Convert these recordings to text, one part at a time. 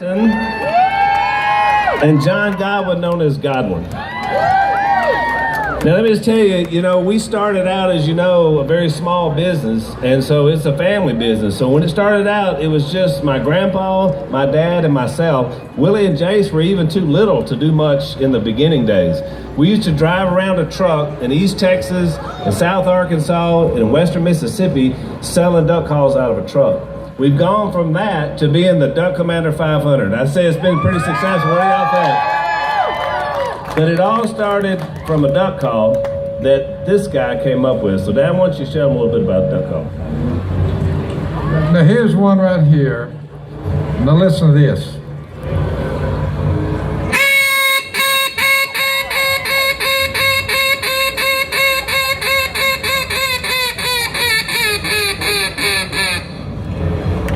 and John Godwin, known as Godwin. Now let me just tell you, we started out, as you know, a very small business, and so it's a family business. So when it started out, it was just my grandpa, my dad, and myself. Willie and Jace were even too little to do much in the beginning days. We used to drive around a truck in East Texas, in South Arkansas, and Western Mississippi, selling duck calls out of a truck. We've gone from that to being the Duck Commander 500. I'd say it's been pretty successful. What do y'all think? But it all started from a duck call that this guy came up with. So Dad, why don't you show him a little bit about duck call? Now here's one right here. Now listen to this.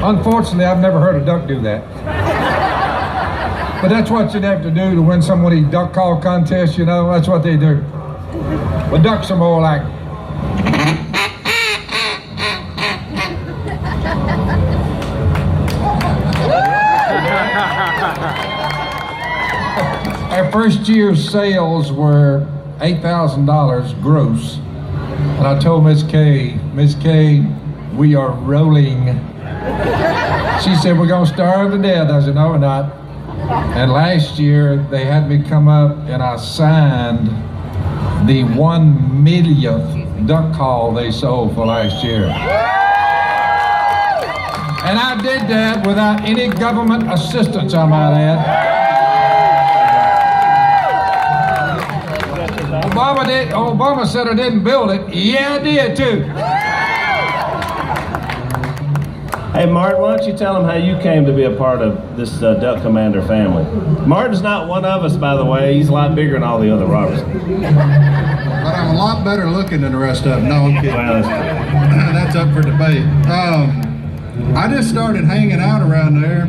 Unfortunately, I've never heard a duck do that. But that's what you'd have to do to win some of these duck call contests, that's what they do. But ducks are more like. Our first year's sales were $8,000 gross. And I told Miss Kay, we are rolling. She said, we're gonna starve to death. I said, no, we're not. And last year, they had me come up and I signed the 1 millionth duck call they sold for last year. And I did that without any government assistance, I might add. Obama said I didn't build it. Yeah, I did too. Hey, Martin, why don't you tell them how you came to be a part of this Duck Commander family? Martin's not one of us, by the way. He's a lot bigger than all the other Robertsons. But I'm a lot better looking than the rest of them. No, I'm kidding. Well, that's up for debate. I just started hanging out around there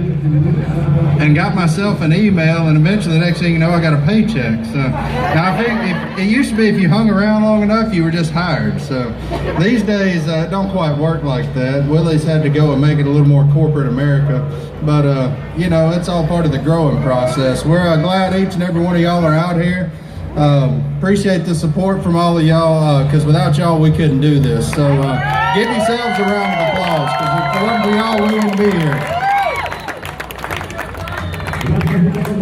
and got myself an email, and eventually the next thing you know, I got a paycheck. So now I think it used to be if you hung around long enough, you were just hired. So these days it don't quite work like that. Willie's had to go and make it a little more corporate America, but it's all part of the growing process. We're glad each and every one of y'all are out here. Appreciate the support from all of y'all, because without y'all we couldn't do this. So give yourselves a round of applause, because we all wouldn't be here.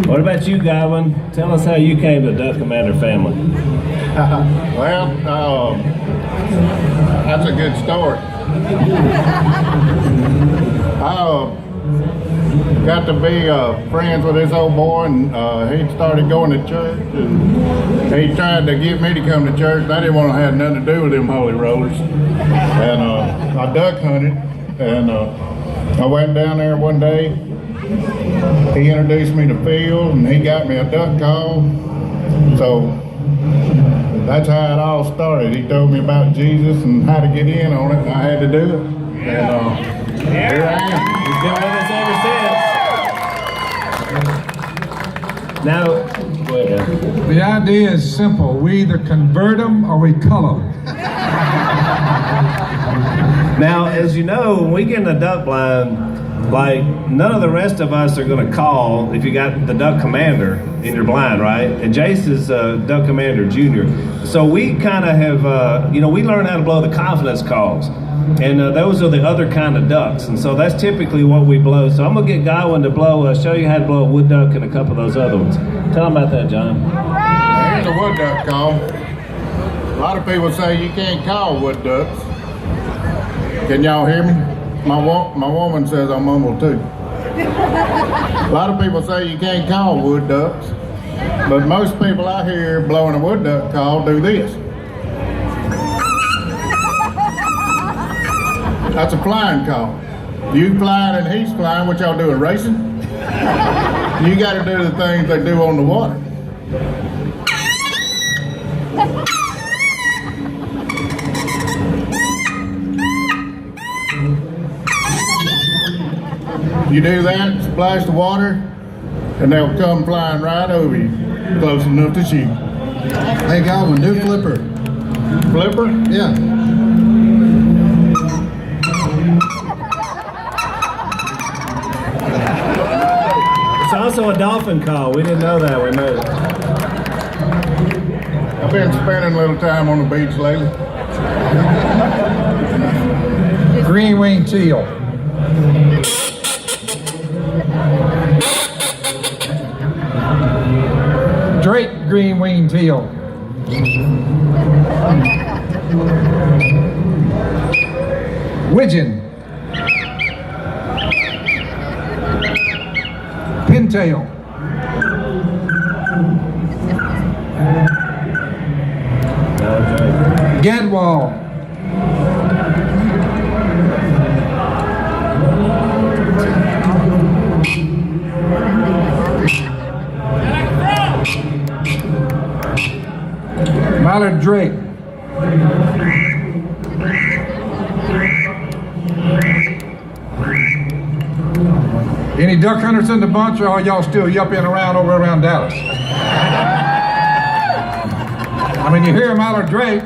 What about you, Godwin? Tell us how you came to the Duck Commander family. Well, that's a good story. I got to be friends with this old boy, and he started going to church, and he tried to get me to come to church, and I didn't want to have nothing to do with them holy rollers. And I duck hunted, and I went down there one day. He introduced me to Phil, and he got me a duck call. So that's how it all started. He told me about Jesus and how to get in on it, and I had to do it. And here I am. He's been with us ever since. Now, go ahead. The idea is simple. We either convert them or we cull them. Now, as you know, when we get in the duck blind, like, none of the rest of us are going to call if you got the Duck Commander in your blind, right? And Jace is Duck Commander Junior. So we kind of have, we learn how to blow the confidence calls. And those are the other kind of ducks. And so that's typically what we blow. So I'm going to get Godwin to show you how to blow a wood duck and a couple of those other ones. Tell them about that, John. Here's a wood duck call. A lot of people say you can't call wood ducks. Can y'all hear me? My woman says I mumble too. A lot of people say you can't call wood ducks, but most people I hear blowing a wood duck call do this. That's a flying call. You flying and he's flying, what y'all doing, racing? You got to do the things they do on the water. You do that, splash the water, and they'll come flying right over you, close enough to shoot. Hey, Godwin, do flipper. Flipper? Yeah. also a dolphin call. We didn't know that. We knew. I've been spending a little time on the beach lately. Green winged teal. Drake green winged teal. Widgeon. Pintail. Gadwall. Mallard Drake. Any duck hunters in the bunch, or are y'all still yupping around over around Dallas? I mean, you hear Mallard Drake,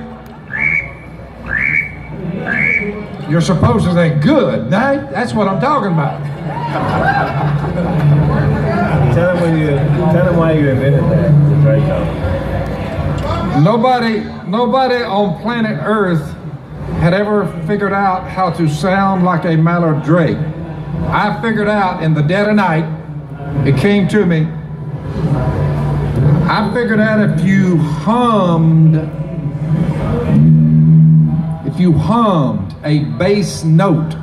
you're supposed to say, good night. That's what I'm talking about. Tell them why you invented that, the Draco. Nobody on planet Earth had ever figured out how to sound like a Mallard Drake. I figured out in the dead of night, it came to me. I figured out if you hummed a bass note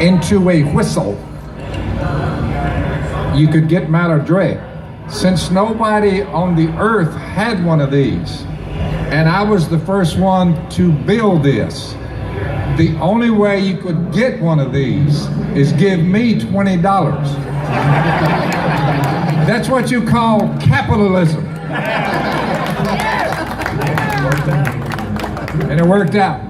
into a whistle, you could get Mallard Drake. Since nobody on the earth had one of these, and I was the first one to build this, the only way you could get one of these is give me $20. That's what you call capitalism. And it worked out.